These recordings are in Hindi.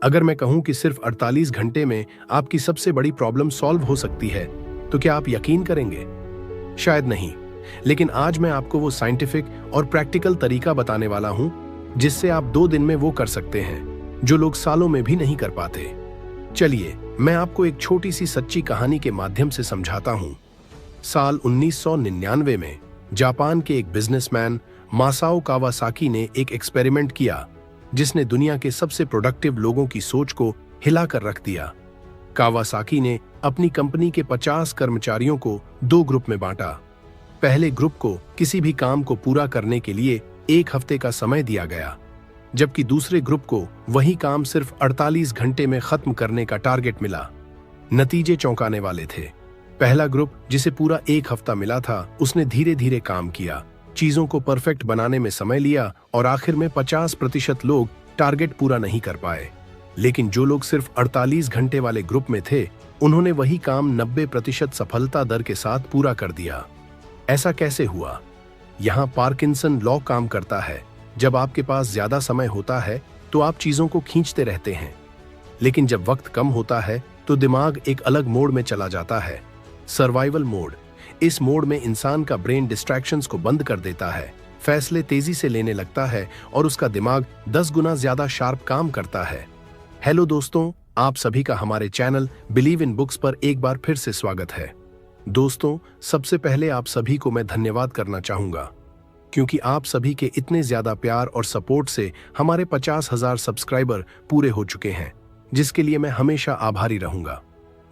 अगर मैं कहूं कि सिर्फ 48 घंटे में आपकी सबसे बड़ी प्रॉब्लम सॉल्व हो सकती है, तो क्या आप यकीन करेंगे? शायद नहीं। लेकिन आज मैं आपको वो साइंटिफिक और प्रैक्टिकल तरीका बताने वाला हूं जिससे आप 2 दिन में वो कर सकते हैं जो लोग सालों में भी नहीं कर पाते। चलिए, मैं आपको एक छोटी सी सच्ची कहानी के माध्यम से समझाता हूं। साल 1999 में जापान के एक बिजनेसमैन मासाओ कावासाकी ने एक एक्सपेरिमेंट किया जिसने दुनिया के सबसे प्रोडक्टिव लोगों की सोच को हिलाकर रख दिया। कावासाकी ने अपनी कंपनी के 50 कर्मचारियों को 2 ग्रुप में बांटा। पहले ग्रुप को किसी भी काम को पूरा करने के लिए 1 हफ्ते का समय दिया गया, जबकि दूसरे ग्रुप को वही काम सिर्फ 48 घंटे में खत्म करने का टारगेट मिला। नतीजे चौंकाने वाले थे। पहला ग्रुप, जिसे पूरा 1 हफ्ता मिला था, उसने धीरे धीरे काम किया, चीजों को परफेक्ट बनाने में समय लिया और आखिर में 50% लोग टारगेट पूरा नहीं कर पाए। लेकिन जो लोग सिर्फ 48 घंटे वाले ग्रुप में थे, उन्होंने वही काम 90% सफलता दर के साथ पूरा कर दिया। ऐसा कैसे हुआ? यहाँ पार्किंसन लॉ काम करता है। जब आपके पास ज्यादा समय होता है तो आप चीजों को खींचते रहते हैं, लेकिन जब वक्त कम होता है तो दिमाग एक अलग मोड में चला जाता है, सर्वाइवल मोड। इस मोड में इंसान का ब्रेन डिस्ट्रैक्शंस को बंद कर देता है, फैसले तेजी से लेने लगता है और उसका दिमाग 10 गुना ज्यादा शार्प काम करता है। हेलो दोस्तों, आप सभी का हमारे चैनल बिलीव इन बुक्स पर एक बार फिर से स्वागत है। दोस्तों, सबसे पहले आप सभी को मैं धन्यवाद करना चाहूंगा, क्योंकि आप सभी के इतने ज्यादा प्यार और सपोर्ट से हमारे 50,000 सब्सक्राइबर पूरे हो चुके हैं, जिसके लिए मैं हमेशा आभारी रहूंगा।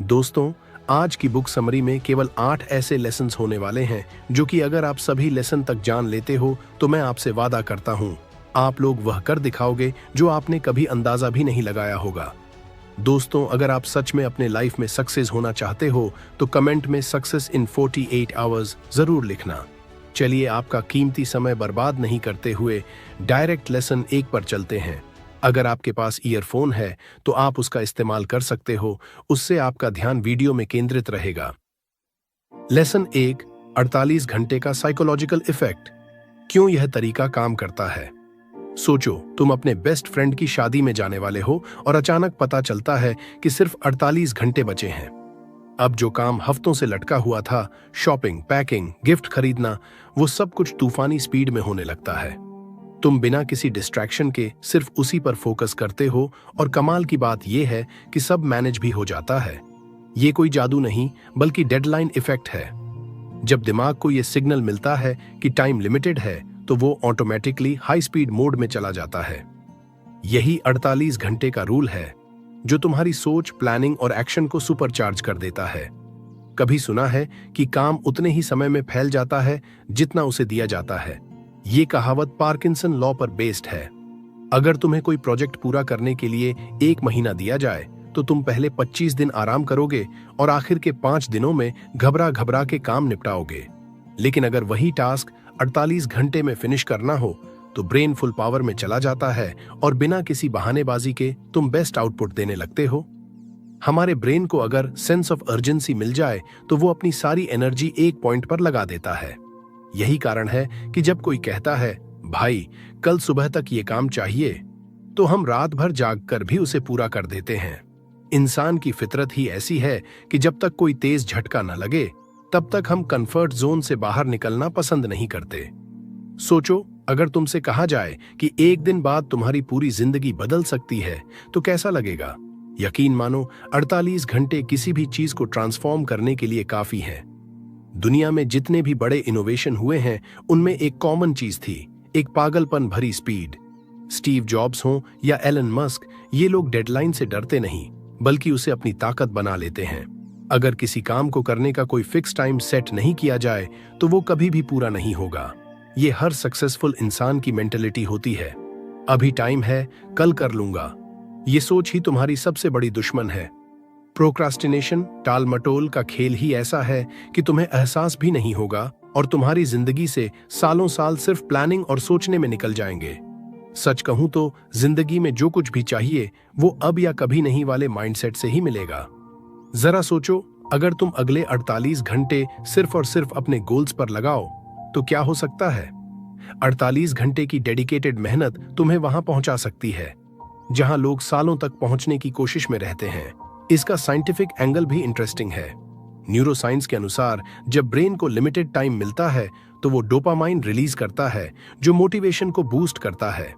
दोस्तों, आज की बुक समरी में केवल 8 ऐसे लेसन्स होने वाले हैं जो कि अगर आप सभी लेसन तक जान लेते हो तो मैं आपसे वादा करता हूं, आप लोग वह कर दिखाओगे जो आपने कभी अंदाजा भी नहीं लगाया होगा। दोस्तों, अगर आप सच में अपने लाइफ में सक्सेस होना चाहते हो तो कमेंट में सक्सेस इन 48 आवर्स जरूर लिखना। चलिए, आपका कीमती समय बर्बाद नहीं करते हुए डायरेक्ट लेसन 1 पर चलते हैं। अगर आपके पास ईयरफोन है तो आप उसका इस्तेमाल कर सकते हो, उससे आपका ध्यान वीडियो में केंद्रित रहेगा। लेसन 1, 48 घंटे का साइकोलॉजिकल इफेक्ट। क्यों यह तरीका काम करता है? सोचो, तुम अपने बेस्ट फ्रेंड की शादी में जाने वाले हो और अचानक पता चलता है कि सिर्फ 48 घंटे बचे हैं। अब जो काम हफ्तों से लटका हुआ था, शॉपिंग, पैकिंग, गिफ्ट खरीदना, वो सब कुछ तूफानी स्पीड में होने लगता है। तुम बिना किसी डिस्ट्रैक्शन के सिर्फ उसी पर फोकस करते हो और कमाल की बात यह है कि सब मैनेज भी हो जाता है। ये कोई जादू नहीं, बल्कि डेडलाइन इफेक्ट है। जब दिमाग को यह सिग्नल मिलता है कि टाइम लिमिटेड है, तो वो ऑटोमेटिकली हाई स्पीड मोड में चला जाता है। यही 48 घंटे का रूल है जो तुम्हारी सोच, प्लानिंग और एक्शन को सुपरचार्ज कर देता है। कभी सुना है कि काम उतने ही समय में फैल जाता है जितना उसे दिया जाता है। ये कहावत पार्किंसन लॉ पर बेस्ड है। अगर तुम्हें कोई प्रोजेक्ट पूरा करने के लिए 1 महीना दिया जाए तो तुम पहले 25 दिन आराम करोगे और आखिर के 5 दिनों में घबरा घबरा के काम निपटाओगे। लेकिन अगर वही टास्क 48 घंटे में फिनिश करना हो तो ब्रेन फुल पावर में चला जाता है और बिना किसी बहानेबाजी के तुम बेस्ट आउटपुट देने लगते हो। हमारे ब्रेन को अगर सेंस ऑफ अर्जेंसी मिल जाए तो वो अपनी सारी एनर्जी एक पॉइंट पर लगा देता है। यही कारण है कि जब कोई कहता है, भाई कल सुबह तक ये काम चाहिए, तो हम रात भर जाग कर भी उसे पूरा कर देते हैं। इंसान की फितरत ही ऐसी है कि जब तक कोई तेज झटका न लगे तब तक हम कंफर्ट जोन से बाहर निकलना पसंद नहीं करते। सोचो, अगर तुमसे कहा जाए कि 1 दिन बाद तुम्हारी पूरी जिंदगी बदल सकती है तो कैसा लगेगा? यकीन मानो, 48 घंटे किसी भी चीज को ट्रांसफॉर्म करने के लिए काफी हैं। दुनिया में जितने भी बड़े इनोवेशन हुए हैं उनमें एक कॉमन चीज थी, एक पागलपन भरी स्पीड। स्टीव जॉब्स हो या एलन मस्क, ये लोग डेडलाइन से डरते नहीं बल्कि उसे अपनी ताकत बना लेते हैं। अगर किसी काम को करने का कोई फिक्स टाइम सेट नहीं किया जाए तो वो कभी भी पूरा नहीं होगा। ये हर सक्सेसफुल इंसान की मेंटलिटी होती है। अभी टाइम है, कल कर लूंगा। ये सोच ही तुम्हारी सबसे बड़ी दुश्मन है। प्रोक्रास्टिनेशन, टाल मटोल का खेल ही ऐसा है कि तुम्हें एहसास भी नहीं होगा और तुम्हारी जिंदगी से सालों साल सिर्फ प्लानिंग और सोचने में निकल जाएंगे। सच कहूं तो जिंदगी में जो कुछ भी चाहिए वो अब या कभी नहीं वाले माइंडसेट से ही मिलेगा। जरा सोचो, अगर तुम अगले 48 घंटे सिर्फ और सिर्फ अपने गोल्स पर लगाओ तो क्या हो सकता है? 48 घंटे की डेडिकेटेड मेहनत तुम्हें वहां पहुंचा सकती है। जहां लोग सालों तक पहुंचने की कोशिश में रहते हैं। इसका साइंटिफिक एंगल भी इंटरेस्टिंग है। न्यूरोसाइंस के अनुसार जब ब्रेन को लिमिटेड टाइम मिलता है तो वो डोपामाइन रिलीज करता है, जो मोटिवेशन को बूस्ट करता है।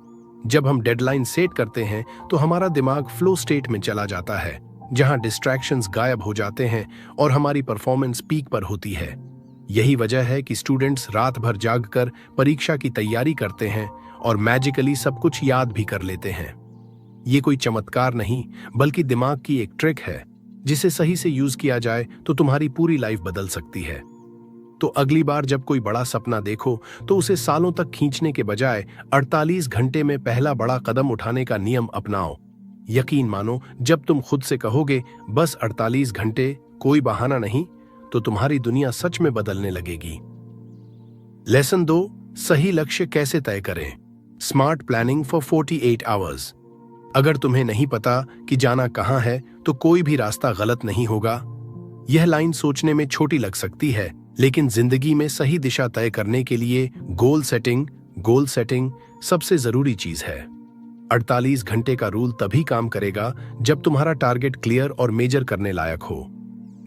जब हम डेडलाइन सेट करते हैं तो हमारा दिमाग फ्लो स्टेट में चला जाता है, जहां डिस्ट्रैक्शंस गायब हो जाते हैं और हमारी परफॉर्मेंस पीक पर होती है। यही वजह है कि स्टूडेंट्स रात भर जागकर परीक्षा की तैयारी करते हैं और मैजिकली सब कुछ याद भी कर लेते हैं। ये कोई चमत्कार नहीं, बल्कि दिमाग की एक ट्रिक है, जिसे सही से यूज किया जाए तो तुम्हारी पूरी लाइफ बदल सकती है। तो अगली बार जब कोई बड़ा सपना देखो तो उसे सालों तक खींचने के बजाय 48 घंटे में पहला बड़ा कदम उठाने का नियम अपनाओ। यकीन मानो, जब तुम खुद से कहोगे बस 48 घंटे, कोई बहाना नहीं, तो तुम्हारी दुनिया सच में बदलने लगेगी। लेसन 2, सही लक्ष्य कैसे तय करें। Smart planning for 48 hours. अगर तुम्हें नहीं पता कि जाना कहां है तो कोई भी रास्ता गलत नहीं होगा। यह लाइन सोचने में छोटी लग सकती है, लेकिन जिंदगी में सही दिशा तय करने के लिए गोल सेटिंग सबसे जरूरी चीज है। 48 घंटे का रूल तभी काम करेगा जब तुम्हारा टारगेट क्लियर और मेजर करने लायक हो।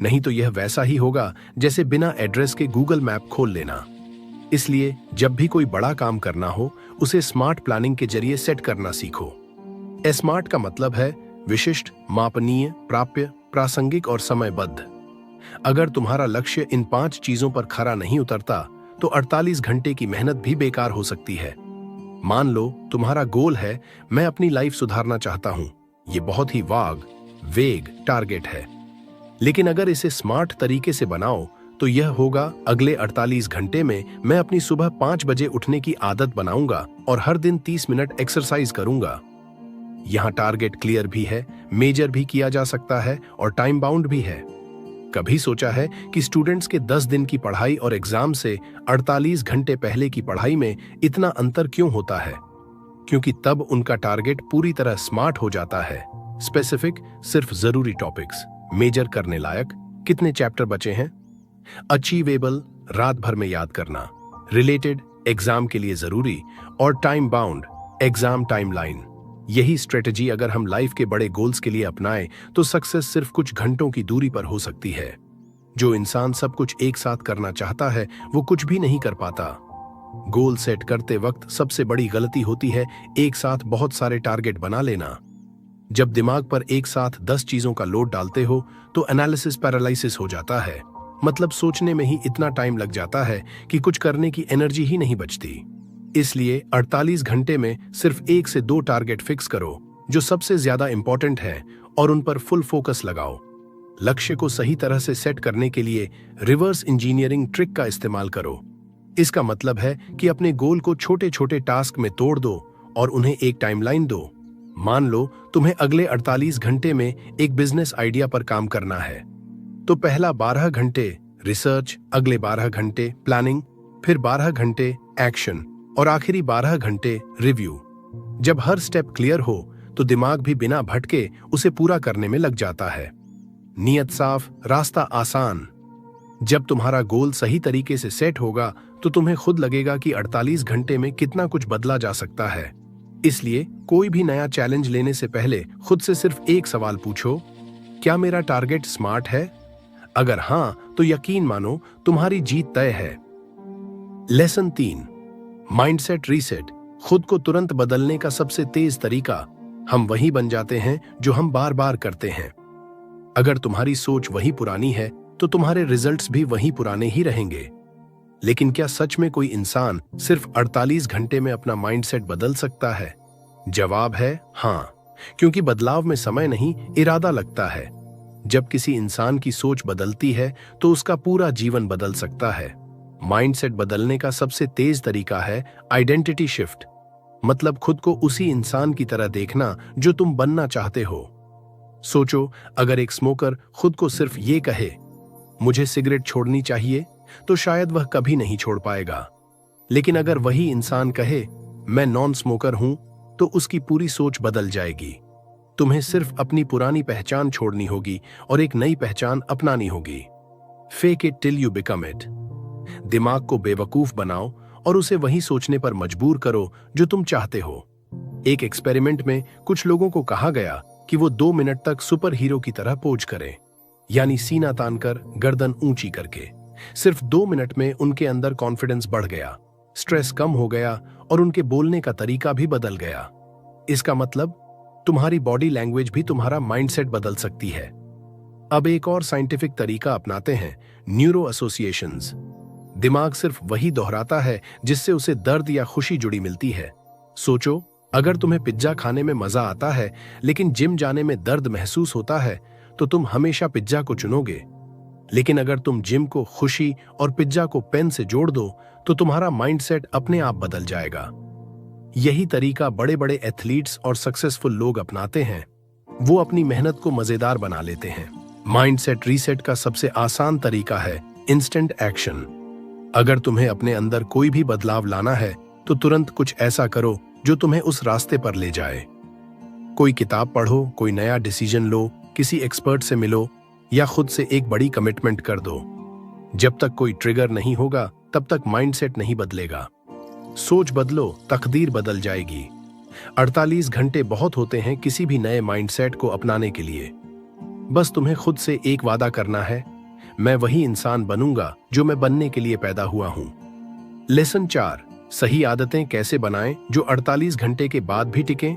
नहीं तो यह वैसा ही होगा जैसे बिना एड्रेस के गूगल मैप खोल लेना। इसलिए जब भी कोई बड़ा काम करना हो, उसे स्मार्ट प्लानिंग के जरिए सेट करना सीखो। स्मार्ट का मतलब है विशिष्ट, मापनीय, प्राप्य, प्रासंगिक और समयबद्ध। अगर तुम्हारा लक्ष्य इन 5 चीजों पर खरा नहीं उतरता तो 48 घंटे की मेहनत भी बेकार हो सकती है। मान लो तुम्हारा गोल है, मैं अपनी लाइफ सुधारना चाहता हूं। ये बहुत ही वेग टारगेट है, लेकिन अगर इसे स्मार्ट तरीके से बनाओ तो यह होगा, अगले 48 घंटे में मैं अपनी सुबह 5 बजे उठने की आदत बनाऊंगा और हर दिन 30 मिनट एक्सरसाइज करूंगा। यहां टारगेट क्लियर भी है, मेजर भी किया जा सकता है और टाइम बाउंड भी है। कभी सोचा है कि स्टूडेंट्स के 10 दिन की पढ़ाई और एग्जाम से 48 घंटे पहले की पढ़ाई में इतना अंतर क्यों होता है? क्योंकि तब उनका टारगेट पूरी तरह स्मार्ट हो जाता है। स्पेसिफिक, सिर्फ जरूरी टॉपिक्स, मेजर करने लायक, कितने चैप्टर बचे हैं, अचीवेबल, रात भर में याद करना, रिलेटेड, एग्जाम के लिए जरूरी, और टाइम बाउंड, एग्जाम टाइमलाइन। यही स्ट्रेटजी अगर हम लाइफ के बड़े गोल्स के लिए अपनाएं तो सक्सेस सिर्फ कुछ घंटों की दूरी पर हो सकती है। जो इंसान सब कुछ एक साथ करना चाहता है वो कुछ भी नहीं कर पाता। गोल सेट करते वक्त सबसे बड़ी गलती होती है एक साथ बहुत सारे टारगेट बना लेना। जब दिमाग पर एक साथ 10 चीजों का लोड डालते हो तो एनालिसिस पैरालिसिस हो जाता है। मतलब सोचने में ही इतना टाइम लग जाता है कि कुछ करने की एनर्जी ही नहीं बचती। इसलिए 48 घंटे में सिर्फ 1 से 2 टारगेट फिक्स करो जो सबसे ज्यादा इंपॉर्टेंट है और उन पर फुल फोकस लगाओ। लक्ष्य को सही तरह से सेट करने के लिए रिवर्स इंजीनियरिंग ट्रिक का इस्तेमाल करो। इसका मतलब है कि अपने गोल को छोटे छोटे टास्क में तोड़ दो और उन्हें एक टाइमलाइन दो। मान लो तुम्हें अगले 48 घंटे में एक बिजनेस आइडिया पर काम करना है, तो पहला 12 घंटे रिसर्च, अगले 12 घंटे प्लानिंग, फिर 12 घंटे एक्शन और आखिरी 12 घंटे रिव्यू। जब हर स्टेप क्लियर हो तो दिमाग भी बिना भटके उसे पूरा करने में लग जाता है। नियत साफ, रास्ता आसान। जब तुम्हारा गोल सही तरीके से सेट होगा तो तुम्हें खुद लगेगा कि 48 घंटे में कितना कुछ बदला जा सकता है। इसलिए कोई भी नया चैलेंज लेने से पहले खुद से सिर्फ एक सवाल पूछो, क्या मेरा टारगेट स्मार्ट है? अगर हां, तो यकीन मानो तुम्हारी जीत तय है। Lesson 3, mindset reset. खुद को तुरंत बदलने का सबसे तेज तरीका, हम वही बन जाते हैं जो हम बार बार करते हैं। अगर तुम्हारी सोच वही पुरानी है तो तुम्हारे रिजल्ट्स भी वही पुराने ही रहेंगे। लेकिन क्या सच में कोई इंसान सिर्फ 48 घंटे में अपना माइंडसेट बदल सकता है? जवाब है हां, क्योंकि बदलाव में समय नहीं, इरादा लगता है। जब किसी इंसान की सोच बदलती है तो उसका पूरा जीवन बदल सकता है। माइंडसेट बदलने का सबसे तेज तरीका है आइडेंटिटी शिफ्ट। मतलब खुद को उसी इंसान की तरह देखना जो तुम बनना चाहते हो। सोचो, अगर एक स्मोकर खुद को सिर्फ ये कहे, मुझे सिगरेट छोड़नी चाहिए, तो शायद वह कभी नहीं छोड़ पाएगा। लेकिन अगर वही इंसान कहे, मैं नॉन स्मोकर हूं, तो उसकी पूरी सोच बदल जाएगी। तुम्हें सिर्फ अपनी पुरानी पहचान छोड़नी होगी और एक नई पहचान अपनानी होगी। Fake it till you become it. दिमाग को बेवकूफ बनाओ और उसे वही सोचने पर मजबूर करो जो तुम चाहते हो। एक एक्सपेरिमेंट में कुछ लोगों को कहा गया कि वो 2 मिनट तक सुपर हीरो की तरह पोज करें, यानी सीना तानकर गर्दन ऊंची करके। सिर्फ 2 मिनट में उनके अंदर कॉन्फिडेंस बढ़ गया, स्ट्रेस कम हो गया और उनके बोलने का तरीका भी बदल गया। इसका मतलब तुम्हारी बॉडी लैंग्वेज भी तुम्हारा माइंडसेट बदल सकती है। अब एक और साइंटिफिक तरीका अपनाते हैं, न्यूरो एसोसिएशंस। दिमाग सिर्फ वही दोहराता है जिससे उसे दर्द या खुशी जुड़ी मिलती है। सोचो, अगर तुम्हें पिज्जा खाने में मजा आता है लेकिन जिम जाने में दर्द महसूस होता है तो तुम हमेशा पिज्जा को चुनोगे। लेकिन अगर तुम जिम को खुशी और पिज्जा को पेन से जोड़ दो तो तुम्हारा माइंडसेट अपने आप बदल जाएगा। यही तरीका बड़े बड़े एथलीट्स और सक्सेसफुल लोग अपनाते हैं। वो अपनी मेहनत को मजेदार बना लेते हैं। माइंडसेट रीसेट का सबसे आसान तरीका है इंस्टेंट एक्शन। अगर तुम्हें अपने अंदर कोई भी बदलाव लाना है तो तुरंत कुछ ऐसा करो जो तुम्हें उस रास्ते पर ले जाए। कोई किताब पढ़ो, कोई नया डिसीजन लो, किसी एक्सपर्ट से मिलो या खुद से एक बड़ी कमिटमेंट कर दो। जब तक कोई ट्रिगर नहीं होगा तब तक माइंडसेट नहीं बदलेगा। सोच बदलो, तकदीर बदल जाएगी। 48 घंटे बहुत होते हैं किसी भी नए माइंडसेट को अपनाने के लिए। बस तुम्हें खुद से एक वादा करना है, मैं वही इंसान बनूंगा जो मैं बनने के लिए पैदा हुआ हूं। लेसन 4, सही आदतें कैसे बनाएं जो 48 घंटे के बाद भी टिकें।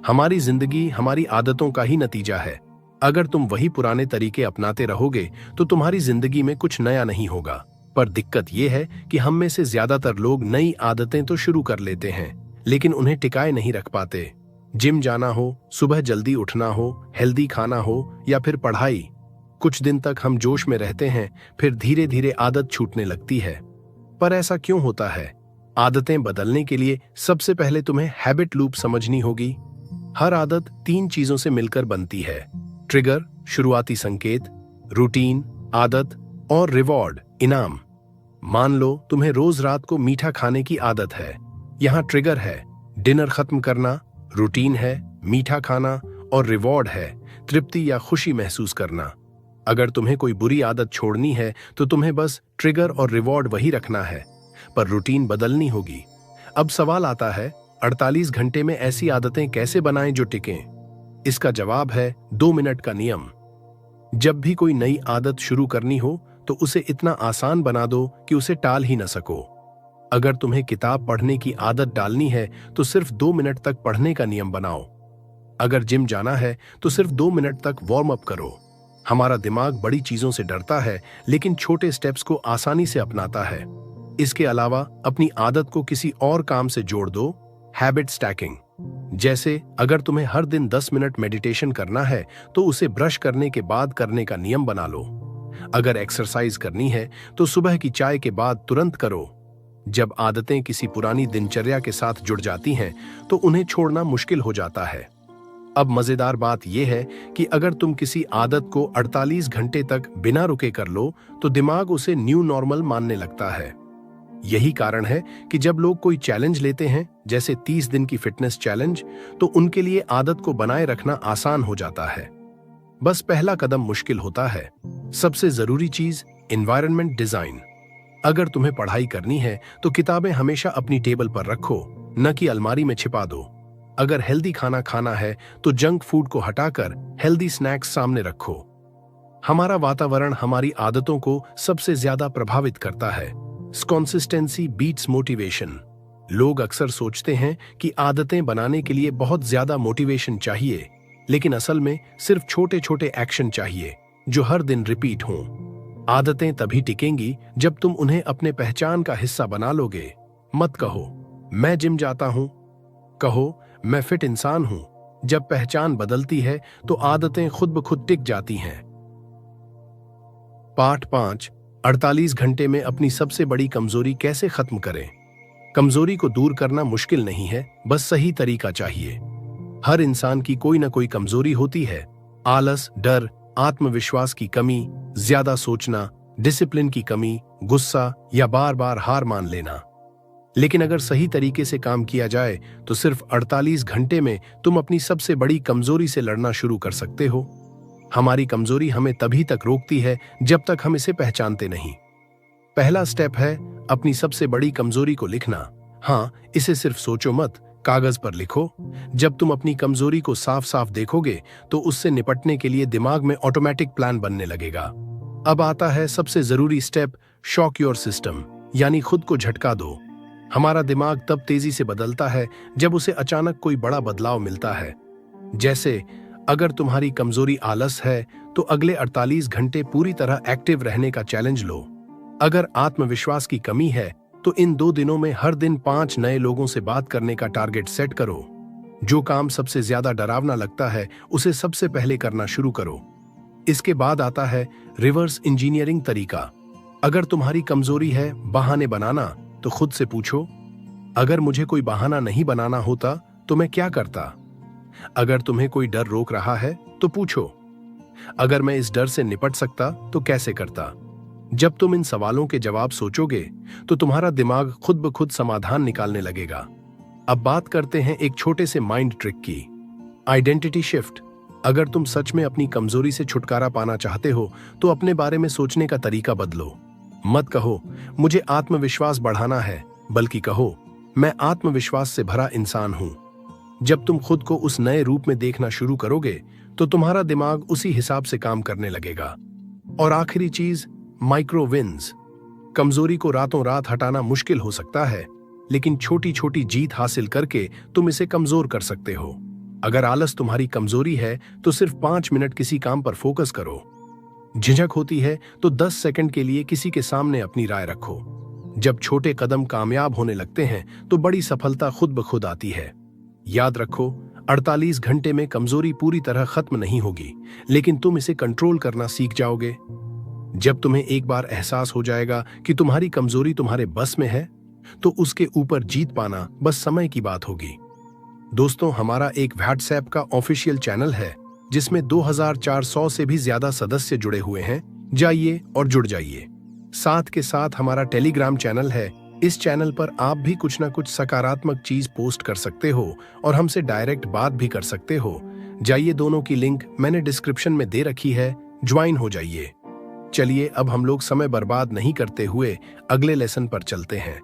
हमारी जिंदगी हमारी आदतों का ही नतीजा है। अगर तुम वही पुराने तरीके अपनाते रहोगे तो तुम्हारी जिंदगी में कुछ नया नहीं होगा। पर दिक्कत यह है कि हम में से ज्यादातर लोग नई आदतें तो शुरू कर लेते हैं लेकिन उन्हें टिकाए नहीं रख पाते। जिम जाना हो, सुबह जल्दी उठना हो, हेल्दी खाना हो या फिर पढ़ाई, कुछ दिन तक हम जोश में रहते हैं, फिर धीरे धीरे आदत छूटने लगती है। पर ऐसा क्यों होता है? आदतें बदलने के लिए सबसे पहले तुम्हें हैबिट लूप समझनी होगी। हर आदत 3 चीजों से मिलकर बनती है: ट्रिगर, शुरुआती संकेत, रूटीन, आदत और रिवॉर्ड, इनाम। मान लो तुम्हें रोज रात को मीठा खाने की आदत है। यहां ट्रिगर है डिनर खत्म करना, रूटीन है मीठा खाना और रिवॉर्ड है तृप्ति या खुशी महसूस करना। अगर तुम्हें कोई बुरी आदत छोड़नी है तो तुम्हें बस ट्रिगर और रिवॉर्ड वही रखना है, पर रूटीन बदलनी होगी। अब सवाल आता है, 48 घंटे में ऐसी आदतें कैसे बनाएं जो टिकें? इसका जवाब है 2 मिनट का नियम। जब भी कोई नई आदत शुरू करनी हो तो उसे इतना आसान बना दो कि उसे टाल ही न सको। अगर तुम्हें किताब पढ़ने की आदत डालनी है तो सिर्फ 2 मिनट तक पढ़ने का नियम बनाओ। अगर जिम जाना है तो सिर्फ 2 मिनट तक वार्म अप करो। हमारा दिमाग बड़ी चीजों से डरता है लेकिन छोटे स्टेप्स को आसानी से अपनाता है। इसके अलावा अपनी आदत को किसी और काम से जोड़ दो, हैबिट स्टैकिंग। जैसे अगर तुम्हें हर दिन 10 मिनट मेडिटेशन करना है तो उसे ब्रश करने के बाद करने का नियम बना लो। अगर एक्सरसाइज करनी है तो सुबह की चाय के बाद तुरंत करो। जब आदतें किसी पुरानी दिनचर्या के साथ जुड़ जाती हैं तो उन्हें छोड़ना मुश्किल हो जाता है। अब मजेदार बात यह है कि अगर तुम किसी आदत को 48 घंटे तक बिना रुके कर लो तो दिमाग उसे न्यू नॉर्मल मानने लगता है। यही कारण है कि जब लोग कोई चैलेंज लेते हैं, जैसे 30 दिन की फिटनेस चैलेंज, तो उनके लिए आदत को बनाए रखना आसान हो जाता है। बस पहला कदम मुश्किल होता है। सबसे जरूरी चीज, एनवायरनमेंट डिजाइन। अगर तुम्हें पढ़ाई करनी है तो किताबें हमेशा अपनी टेबल पर रखो, न कि अलमारी में छिपा दो। अगर हेल्दी खाना खाना है तो जंक फूड को हटाकर हेल्दी स्नैक्स सामने रखो। हमारा वातावरण हमारी आदतों को सबसे ज्यादा प्रभावित करता है। Consistency beats motivation. लोग अक्सर सोचते हैं कि आदतें बनाने के लिए बहुत ज्यादा मोटिवेशन चाहिए, लेकिन असल में सिर्फ छोटे छोटे एक्शन चाहिए जो हर दिन रिपीट हों। आदतें तभी टिकेंगी जब तुम उन्हें अपने पहचान का हिस्सा बना लोगे। मत कहो मैं जिम जाता हूं, कहो मैं फिट इंसान हूं। जब पहचान बदलती है तो आदतें खुद ब खुद टिक जाती हैं। पार्ट 5, 48 घंटे में अपनी सबसे बड़ी कमजोरी कैसे खत्म करें। कमजोरी को दूर करना मुश्किल नहीं है, बस सही तरीका चाहिए। हर इंसान की कोई ना कोई कमजोरी होती है। आलस, डर, आत्मविश्वास की कमी, ज्यादा सोचना, डिसिप्लिन की कमी, गुस्सा या बार बार हार मान लेना। लेकिन अगर सही तरीके से काम किया जाए तो सिर्फ 48 घंटे में तुम अपनी सबसे बड़ी कमजोरी से लड़ना शुरू कर सकते हो। हमारी कमजोरी हमें तभी तक रोकती है जब तक हम इसे पहचानते नहीं। पहला स्टेप है अपनी सबसे बड़ी कमजोरी को लिखना। हाँ, इसे सिर्फ सोचो मत, कागज पर लिखो। जब तुम अपनी कमजोरी को साफ साफ देखोगे तो उससे निपटने के लिए दिमाग में ऑटोमेटिक प्लान बनने लगेगा। अब आता है सबसे जरूरी स्टेप, शॉक योर सिस्टम, यानी खुद को झटका दो। हमारा दिमाग तब तेजी से बदलता है जब उसे अचानक कोई बड़ा बदलाव मिलता है। जैसे अगर तुम्हारी कमजोरी आलस है तो अगले 48 घंटे पूरी तरह एक्टिव रहने का चैलेंज लो। अगर आत्मविश्वास की कमी है तो इन 2 दिनों में हर दिन 5 नए लोगों से बात करने का टारगेट सेट करो। जो काम सबसे ज्यादा डरावना लगता है उसे सबसे पहले करना शुरू करो। इसके बाद आता है रिवर्स इंजीनियरिंग तरीका। अगर तुम्हारी कमजोरी है बहाने बनाना, तो खुद से पूछो, अगर मुझे कोई बहाना नहीं बनाना होता तो मैं क्या करता? अगर तुम्हें कोई डर रोक रहा है तो पूछो, अगर मैं इस डर से निपट सकता तो कैसे करता? जब तुम इन सवालों के जवाब सोचोगे तो तुम्हारा दिमाग खुद ब खुद समाधान निकालने लगेगा। अब बात करते हैं एक छोटे से माइंड ट्रिक की, आइडेंटिटी शिफ्ट। अगर तुम सच में अपनी कमजोरी से छुटकारा पाना चाहते हो तो अपने बारे में सोचने का तरीका बदलो। मत कहो मुझे आत्मविश्वास बढ़ाना है, बल्कि कहो मैं आत्मविश्वास से भरा इंसान हूं। जब तुम खुद को उस नए रूप में देखना शुरू करोगे तो तुम्हारा दिमाग उसी हिसाब से काम करने लगेगा। और आखिरी चीज, माइक्रो विन्स। कमजोरी को रातों रात हटाना मुश्किल हो सकता है, लेकिन छोटी छोटी जीत हासिल करके तुम इसे कमजोर कर सकते हो। अगर आलस तुम्हारी कमजोरी है तो सिर्फ 5 मिनट किसी काम पर फोकस करो। झिझक होती है तो 10 सेकंड के लिए किसी के सामने अपनी राय रखो। जब छोटे कदम कामयाब होने लगते हैं तो बड़ी सफलता खुद ब खुद आती है। याद रखो, 48 घंटे में कमजोरी पूरी तरह खत्म नहीं होगी, लेकिन तुम इसे कंट्रोल करना सीख जाओगे। जब तुम्हें एक बार एहसास हो जाएगा कि तुम्हारी कमजोरी तुम्हारे बस में है, तो उसके ऊपर जीत पाना बस समय की बात होगी। दोस्तों, हमारा एक व्हाट्सएप का ऑफिशियल चैनल है जिसमें 2400 से भी ज्यादा सदस्य जुड़े हुए हैं। जाइए और जुड़ जाइए। साथ के साथ हमारा टेलीग्राम चैनल है। इस चैनल पर आप भी कुछ ना कुछ सकारात्मक चीज पोस्ट कर सकते हो और हमसे डायरेक्ट बात भी कर सकते हो। जाइए, दोनों की लिंक मैंने डिस्क्रिप्शन में दे रखी है, ज्वाइन हो जाइए। चलिए अब हम लोग समय बर्बाद नहीं करते हुए अगले लेसन पर चलते हैं।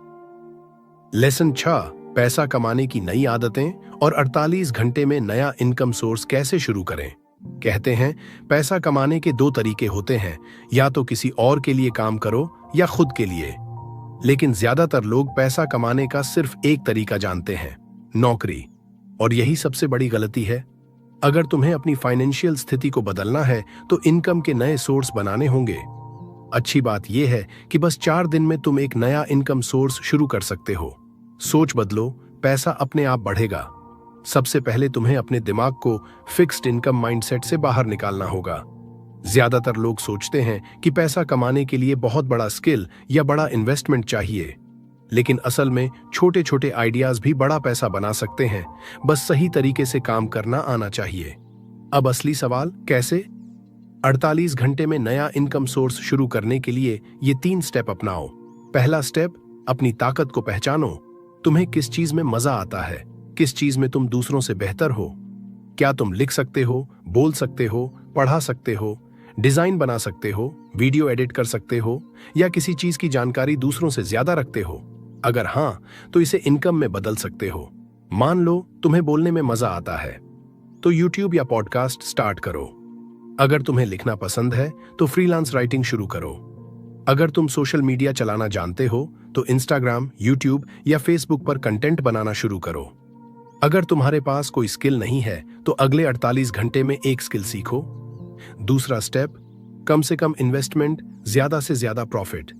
लेसन 6, पैसा कमाने की नई आदतें और 48 घंटे में नया इनकम सोर्स कैसे शुरू करें। कहते हैं पैसा कमाने के 2 तरीके होते हैं, या तो किसी और के लिए काम करो या खुद के लिए। लेकिन ज्यादातर लोग पैसा कमाने का सिर्फ एक तरीका जानते हैं, नौकरी। और यही सबसे बड़ी गलती है। अगर तुम्हें अपनी फाइनेंशियल स्थिति को बदलना है तो इनकम के नए सोर्स बनाने होंगे। अच्छी बात यह है कि बस 4 दिन में तुम एक नया इनकम सोर्स शुरू कर सकते हो। सोच बदलो, पैसा अपने आप बढ़ेगा। सबसे पहले तुम्हें अपने दिमाग को फिक्स्ड इनकम माइंडसेट से बाहर निकालना होगा। ज्यादातर लोग सोचते हैं कि पैसा कमाने के लिए बहुत बड़ा स्किल या बड़ा इन्वेस्टमेंट चाहिए, लेकिन असल में छोटे छोटे आइडियाज भी बड़ा पैसा बना सकते हैं। बस सही तरीके से काम करना आना चाहिए। अब असली सवाल, कैसे? 48 घंटे में नया इनकम सोर्स शुरू करने के लिए ये 3 स्टेप अपनाओ। पहला स्टेप, अपनी ताकत को पहचानो। तुम्हें किस चीज में मजा आता है, किस चीज में तुम दूसरों से बेहतर हो। क्या तुम लिख सकते हो, बोल सकते हो, पढ़ा सकते हो, डिजाइन बना सकते हो, वीडियो एडिट कर सकते हो, या किसी चीज की जानकारी दूसरों से ज्यादा रखते हो? अगर हां, तो इसे इनकम में बदल सकते हो। मान लो तुम्हें बोलने में मजा आता है, तो यूट्यूब या पॉडकास्ट स्टार्ट करो। अगर तुम्हें लिखना पसंद है तो फ्रीलांस राइटिंग शुरू करो। अगर तुम सोशल मीडिया चलाना जानते हो तो इंस्टाग्राम, यूट्यूब या फेसबुक पर कंटेंट बनाना शुरू करो। अगर तुम्हारे पास कोई स्किल नहीं है तो अगले 48 घंटे में एक स्किल सीखो। दूसरा स्टेप, कम से कम इन्वेस्टमेंट, ज्यादा से ज्यादा प्रॉफिट।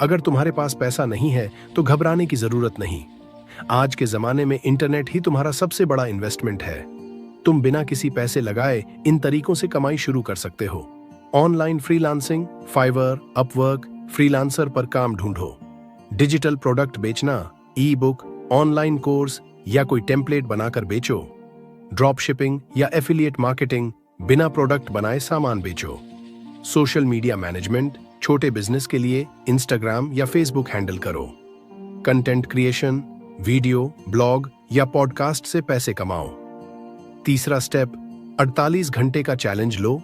अगर तुम्हारे पास पैसा नहीं है तो घबराने की जरूरत नहीं। आज के जमाने में इंटरनेट ही तुम्हारा सबसे बड़ा इन्वेस्टमेंट है। तुम बिना किसी पैसे लगाए इन तरीकों से कमाई शुरू कर सकते हो। Online freelancing, Fiverr, Upwork, Freelancer पर काम ढूंढो। डिजिटल प्रोडक्ट बेचना, ई बुक, ऑनलाइन कोर्स या कोई टेम्पलेट बनाकर बेचो। ड्रॉप शिपिंग या एफिलिएट मार्केटिंग, बिना प्रोडक्ट बनाए सामान बेचो। सोशल मीडिया मैनेजमेंट, छोटे बिजनेस के लिए इंस्टाग्राम या फेसबुक हैंडल करो। कंटेंट क्रिएशन, वीडियो, ब्लॉग या पॉडकास्ट से पैसे कमाओ। तीसरा स्टेप, 48 घंटे का चैलेंज लो।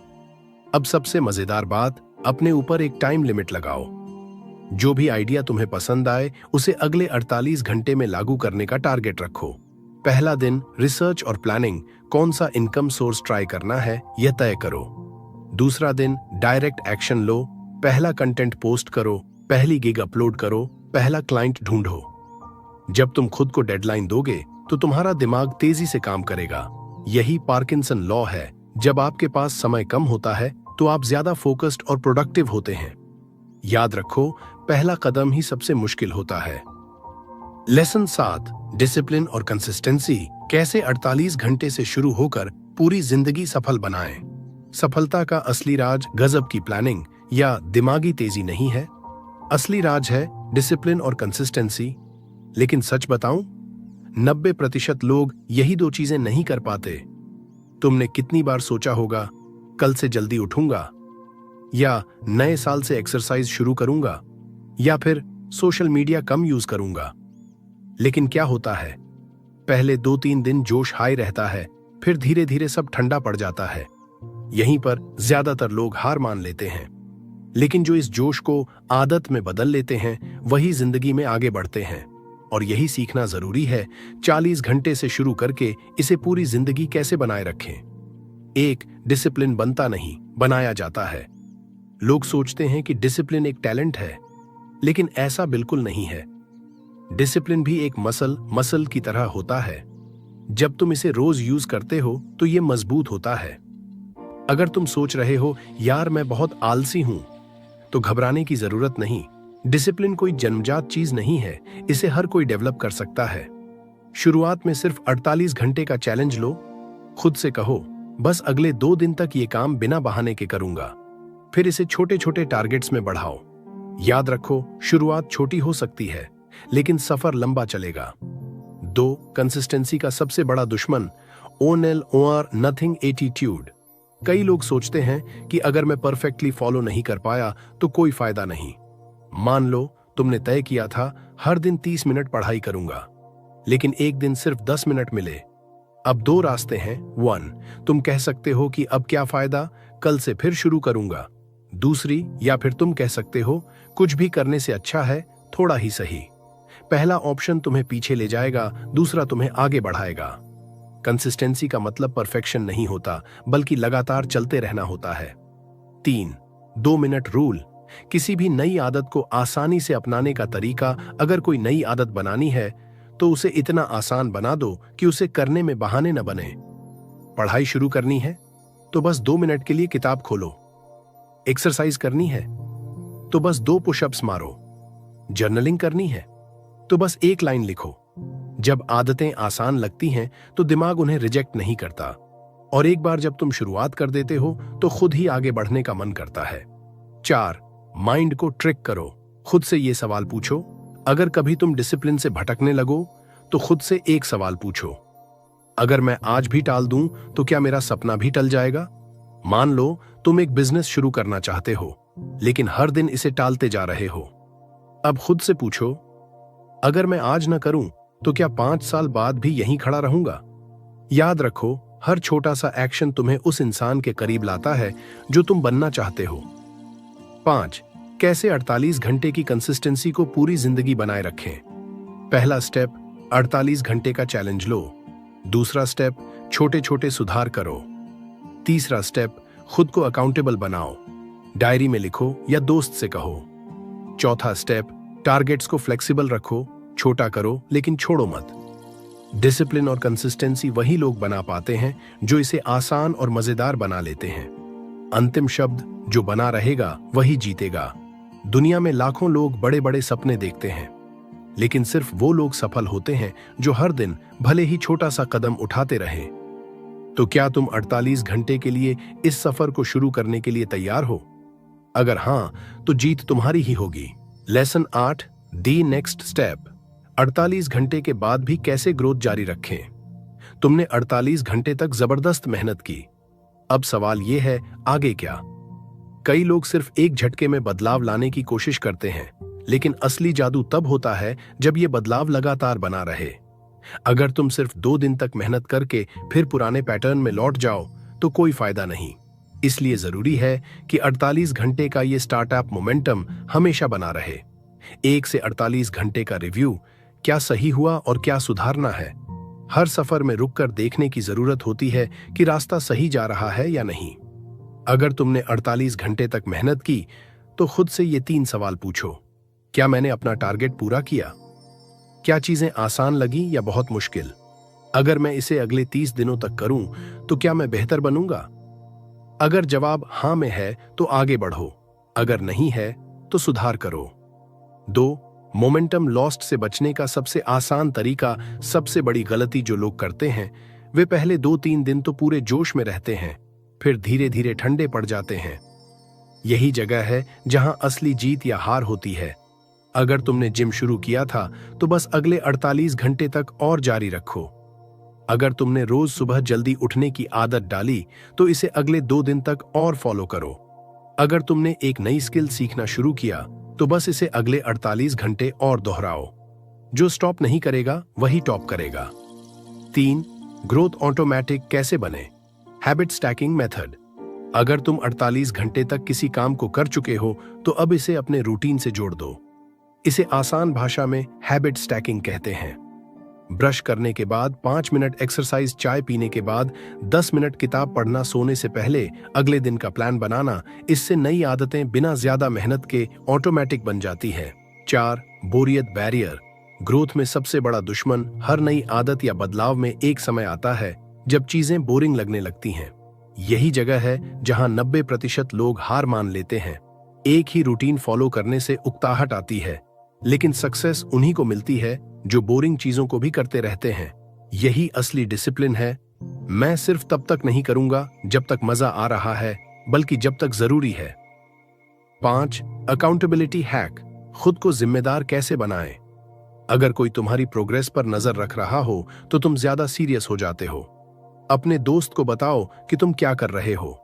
अब सबसे मजेदार बात, अपने ऊपर एक टाइम लिमिट लगाओ। जो भी आइडिया तुम्हें पसंद आए उसे अगले 48 घंटे में लागू करने का टारगेट रखो। पहला दिन रिसर्च और प्लानिंग, कौन सा इनकम सोर्स ट्राई करना है यह तय करो। दूसरा दिन डायरेक्ट एक्शन लो, पहला कंटेंट पोस्ट करो, पहली गिग अपलोड करो, पहला क्लाइंट ढूंढो। जब तुम खुद को डेडलाइन दोगे तो तुम्हारा दिमाग तेजी से काम करेगा। यही पार्किंसन लॉ है। जब आपके पास समय कम होता है तो आप ज्यादा फोकस्ड और प्रोडक्टिव होते हैं। याद रखो, पहला कदम ही सबसे मुश्किल होता है। लेसन 7, डिसिप्लिन और कंसिस्टेंसी, कैसे 48 घंटे से शुरू होकर पूरी जिंदगी सफल बनाएं। सफलता का असली राज गजब की प्लानिंग या दिमागी तेजी नहीं है। असली राज है डिसिप्लिन और कंसिस्टेंसी। लेकिन सच बताऊं, 90% लोग यही दो चीजें नहीं कर पाते। तुमने कितनी बार सोचा होगा, कल से जल्दी उठूंगा, या नए साल से एक्सरसाइज शुरू करूंगा, या फिर सोशल मीडिया कम यूज करूंगा। लेकिन क्या होता है, पहले 2-3 दिन जोश हाई रहता है, फिर धीरे धीरे सब ठंडा पड़ जाता है। यहीं पर ज्यादातर लोग हार मान लेते हैं। लेकिन जो इस जोश को आदत में बदल लेते हैं वही जिंदगी में आगे बढ़ते हैं। और यही सीखना जरूरी है, 40 घंटे से शुरू करके इसे पूरी जिंदगी कैसे बनाए रखें। एक डिसिप्लिन बनता नहीं, बनाया जाता है। लोग सोचते हैं कि डिसिप्लिन एक टैलेंट है, लेकिन ऐसा बिल्कुल नहीं है। डिसिप्लिन भी एक मसल की तरह होता है। जब तुम इसे रोज यूज करते हो तो ये मजबूत होता है। अगर तुम सोच रहे हो यार मैं बहुत आलसी हूं, तो घबराने की जरूरत नहीं। डिसिप्लिन कोई जन्मजात चीज नहीं है, इसे हर कोई डेवलप कर सकता है। शुरुआत में सिर्फ 48 घंटे का चैलेंज लो। खुद से कहो, बस अगले 2 दिन तक ये काम बिना बहाने के करूंगा। फिर इसे छोटे छोटे टारगेट्स में बढ़ाओ। याद रखो, शुरुआत छोटी हो सकती है, लेकिन सफर लंबा चलेगा। 2, कंसिस्टेंसी का सबसे बड़ा दुश्मन, ONL नथिंग एटीट्यूड। कई लोग सोचते हैं कि अगर मैं परफेक्टली फॉलो नहीं कर पाया तो कोई फायदा नहीं। मान लो तुमने तय किया था हर दिन 30 मिनट पढ़ाई करूंगा, लेकिन एक दिन सिर्फ 10 मिनट मिले। अब 2 रास्ते हैं। 1, तुम कह सकते हो कि अब क्या फायदा, कल से फिर शुरू करूंगा। दूसरी, या फिर तुम कह सकते हो कुछ भी करने से अच्छा है थोड़ा ही सही। पहला ऑप्शन तुम्हें पीछे ले जाएगा, दूसरा तुम्हें आगे बढ़ाएगा। कंसिस्टेंसी का मतलब परफेक्शन नहीं होता, बल्कि लगातार चलते रहना होता है। 3, 2 मिनट रूल। किसी भी नई आदत को आसानी से अपनाने का तरीका, अगर कोई नई आदत बनानी है तो उसे इतना आसान बना दो कि उसे करने में बहाने न बने। पढ़ाई शुरू करनी है तो बस 2 मिनट के लिए किताब खोलो। एक्सरसाइज करनी है तो बस 2 पुशअप्स मारो। जर्नलिंग करनी है तो बस 1 लाइन लिखो। जब आदतें आसान लगती हैं तो दिमाग उन्हें रिजेक्ट नहीं करता, और एक बार जब तुम शुरुआत कर देते हो तो खुद ही आगे बढ़ने का मन करता है। 4, माइंड को ट्रिक करो। खुद से ये सवाल पूछो, अगर कभी तुम डिसिप्लिन से भटकने लगो तो खुद से एक सवाल पूछो, अगर मैं आज भी टाल दूं तो क्या मेरा सपना भी टल जाएगा। मान लो तुम एक बिजनेस शुरू करना चाहते हो, लेकिन हर दिन इसे टालते जा रहे हो। अब खुद से पूछो, अगर मैं आज न करूं तो क्या 5 साल बाद भी यहीं खड़ा रहूंगा। याद रखो, हर छोटा सा एक्शन तुम्हें उस इंसान के करीब लाता है जो तुम बनना चाहते हो। 5, कैसे 48 घंटे की कंसिस्टेंसी को पूरी जिंदगी बनाए रखें। पहला स्टेप, 48 घंटे का चैलेंज लो। दूसरा स्टेप, छोटे छोटे सुधार करो। तीसरा स्टेप, खुद को अकाउंटेबल बनाओ। डायरी में लिखो या दोस्त से कहो। चौथा स्टेप, टारगेट्स को फ्लेक्सिबल रखो, छोटा करो लेकिन छोड़ो मत। डिसिप्लिन और कंसिस्टेंसी वही लोग बना पाते हैं जो इसे आसान और मजेदार बना लेते हैं। अंतिम शब्द, जो बना रहेगा वही जीतेगा। दुनिया में लाखों लोग बड़े बड़े सपने देखते हैं, लेकिन सिर्फ वो लोग सफल होते हैं जो हर दिन भले ही छोटा सा कदम उठाते रहे। तो क्या तुम 48 घंटे के लिए इस सफर को शुरू करने के लिए तैयार हो? अगर हां, तो जीत तुम्हारी ही होगी। लेसन 8, दी नेक्स्ट स्टेप। 48 घंटे के बाद भी कैसे ग्रोथ जारी रखें। तुमने 48 घंटे तक जबरदस्त मेहनत की। अब सवाल यह है, आगे क्या? कई लोग सिर्फ एक झटके में बदलाव लाने की कोशिश करते हैं, लेकिन असली जादू तब होता है जब यह बदलाव लगातार बना रहे। अगर तुम सिर्फ 2 दिन तक मेहनत करके फिर पुराने पैटर्न में लौट जाओ तो कोई फायदा नहीं। इसलिए जरूरी है कि 48 घंटे का ये स्टार्टअप मोमेंटम हमेशा बना रहे। 1 से 48 घंटे का रिव्यू, क्या सही हुआ और क्या सुधारना है। हर सफर में रुककर देखने की जरूरत होती है कि रास्ता सही जा रहा है या नहीं। अगर तुमने 48 घंटे तक मेहनत की तो खुद से ये 3 सवाल पूछो। क्या मैंने अपना टारगेट पूरा किया? क्या चीजें आसान लगी या बहुत मुश्किल? अगर मैं इसे अगले 30 दिनों तक करूं तो क्या मैं बेहतर बनूंगा? अगर जवाब हां में है तो आगे बढ़ो, अगर नहीं है तो सुधार करो। 2. मोमेंटम लॉस्ट से बचने का सबसे आसान तरीका, सबसे बड़ी गलती जो लोग करते हैं, वे पहले 2-3 दिन तो पूरे जोश में रहते हैं, फिर धीरे धीरे ठंडे पड़ जाते हैं। यही जगह है जहां असली जीत या हार होती है। अगर तुमने जिम शुरू किया था तो बस अगले 48 घंटे तक और जारी रखो। अगर तुमने रोज सुबह जल्दी उठने की आदत डाली तो इसे अगले 2 दिन तक और फॉलो करो। अगर तुमने एक नई स्किल सीखना शुरू किया तो बस इसे अगले 48 घंटे और दोहराओ। जो स्टॉप नहीं करेगा वही टॉप करेगा। 3. ग्रोथ ऑटोमेटिक कैसे बने? Habit stacking method. अगर तुम 48 घंटे तक किसी काम को कर चुके हो तो अब इसे अपने रूटीन से जोड़ दो। इसे आसान भाषा में हैबिट स्टैकिंग कहते हैं। ब्रश करने के बाद 5 मिनट एक्सरसाइज, चाय पीने के बाद 10 मिनट किताब पढ़ना, सोने से पहले अगले दिन का प्लान बनाना, इससे नई आदतें बिना ज्यादा मेहनत के ऑटोमेटिक बन जाती है। 4. बोरियत बैरियर। ग्रोथ में सबसे बड़ा दुश्मन हर नई आदत या बदलाव में एक समय आता है जब चीजें बोरिंग लगने लगती हैं। यही जगह है जहां 90% लोग हार मान लेते हैं। एक ही रूटीन फॉलो करने से उकताहट आती है, लेकिन सक्सेस उन्हीं को मिलती है जो बोरिंग चीजों को भी करते रहते हैं। यही असली डिसिप्लिन है। मैं सिर्फ तब तक नहीं करूंगा जब तक मजा आ रहा है, बल्कि जब तक जरूरी है। 5. Accountability hack. खुद को जिम्मेदार कैसे बनाएं? अगर कोई तुम्हारी प्रोग्रेस पर नजर रख रहा हो तो तुम ज्यादा सीरियस हो जाते हो। अपने दोस्त को बताओ कि तुम क्या कर रहे हो।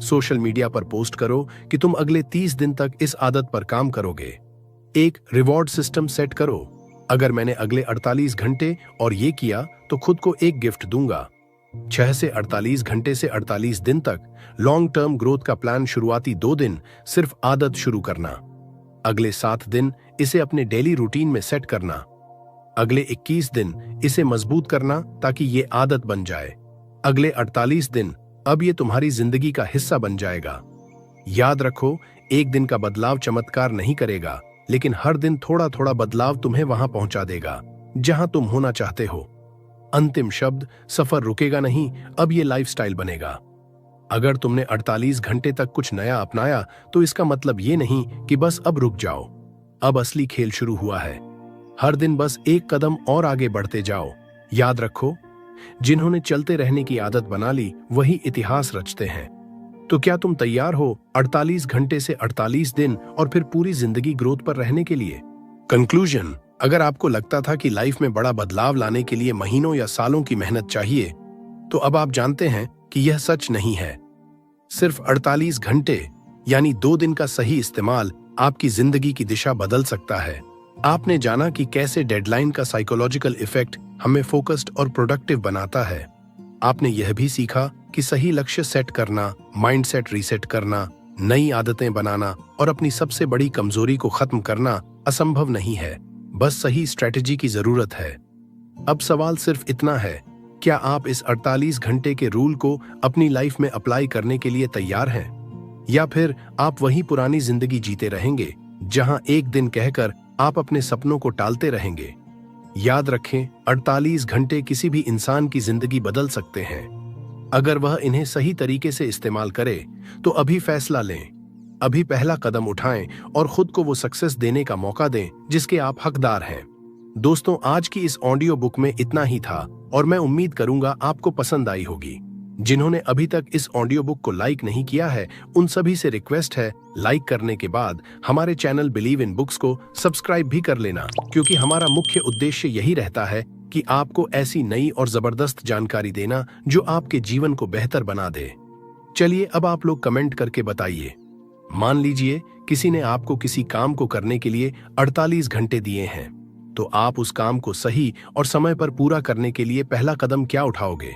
सोशल मीडिया पर पोस्ट करो कि तुम अगले 30 दिन तक इस आदत पर काम करोगे। एक रिवॉर्ड सिस्टम सेट करो। अगर मैंने अगले 48 घंटे और ये किया तो खुद को एक गिफ्ट दूंगा। 6 से 48 घंटे से 48 दिन तक लॉन्ग टर्म ग्रोथ का प्लान। शुरुआती 2 दिन सिर्फ आदत शुरू करना। अगले 7 दिन इसे अपने डेली रूटीन में सेट करना। अगले 21 दिन इसे मजबूत करना ताकि ये आदत बन जाए। अगले 48 दिन अब ये तुम्हारी जिंदगी का हिस्सा बन जाएगा। याद रखो, एक दिन का बदलाव चमत्कार नहीं करेगा, लेकिन हर दिन थोड़ा थोड़ा बदलाव तुम्हें वहां पहुंचा देगा जहां तुम होना चाहते हो। अंतिम शब्द, सफर रुकेगा नहीं, अब ये लाइफस्टाइल बनेगा। अगर तुमने 48 घंटे तक कुछ नया अपनाया तो इसका मतलब ये नहीं कि बस अब रुक जाओ। अब असली खेल शुरू हुआ है। हर दिन बस एक कदम और आगे बढ़ते जाओ। याद रखो, जिन्होंने चलते रहने की आदत बना ली वही इतिहास रचते हैं। तो क्या तुम तैयार हो 48 घंटे से 48 दिन और फिर पूरी जिंदगी ग्रोथ पर रहने के लिए? कंक्लूजन, अगर आपको लगता था कि लाइफ में बड़ा बदलाव लाने के लिए महीनों या सालों की मेहनत चाहिए, तो अब आप जानते हैं कि यह सच नहीं है। सिर्फ 48 घंटे यानी 2 दिन का सही इस्तेमाल आपकी जिंदगी की दिशा बदल सकता है। आपने जाना कि कैसे डेडलाइन का साइकोलॉजिकल इफेक्ट हमें फोकस्ड और प्रोडक्टिव बनाता है। आपने यह भी सीखा कि सही लक्ष्य सेट करना, माइंडसेट रीसेट करना, नई आदतें बनाना और अपनी सबसे बड़ी कमजोरी को खत्म करना असंभव नहीं है, बस सही स्ट्रेटेजी की जरूरत है। अब सवाल सिर्फ इतना है, क्या आप इस 48 घंटे के रूल को अपनी लाइफ में अप्लाई करने के लिए तैयार हैं? या फिर आप वही पुरानी जिंदगी जीते रहेंगे जहां एक दिन कहकर आप अपने सपनों को टालते रहेंगे? याद रखें, 48 घंटे किसी भी इंसान की जिंदगी बदल सकते हैं अगर वह इन्हें सही तरीके से इस्तेमाल करे। तो अभी फैसला लें, अभी पहला कदम उठाएं और खुद को वो सक्सेस देने का मौका दें जिसके आप हकदार हैं। दोस्तों, आज की इस ऑडियो बुक में इतना ही था और मैं उम्मीद करूंगा आपको पसंद आई होगी। जिन्होंने अभी तक इस ऑडियो बुक को लाइक नहीं किया है, उन सभी से रिक्वेस्ट है, लाइक करने के बाद हमारे चैनल बिलीव इन बुक्स को सब्सक्राइब भी कर लेना, क्योंकि हमारा मुख्य उद्देश्य यही रहता है कि आपको ऐसी नई और जबरदस्त जानकारी देना जो आपके जीवन को बेहतर बना दे। चलिए अब आप लोग कमेंट करके बताइए। मान लीजिए किसी ने आपको किसी काम को करने के लिए 48 घंटे दिए हैं, तो आप उस काम को सही और समय पर पूरा करने के लिए पहला कदम क्या उठाओगे?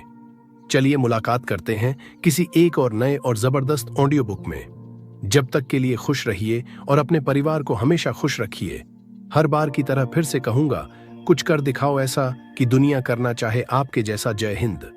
चलिए मुलाकात करते हैं किसी एक और नए और जबरदस्त ऑडियो बुक में। जब तक के लिए खुश रहिए और अपने परिवार को हमेशा खुश रखिए। हर बार की तरह फिर से कहूंगा, कुछ कर दिखाओ ऐसा कि दुनिया करना चाहे आपके जैसा। जय हिंद।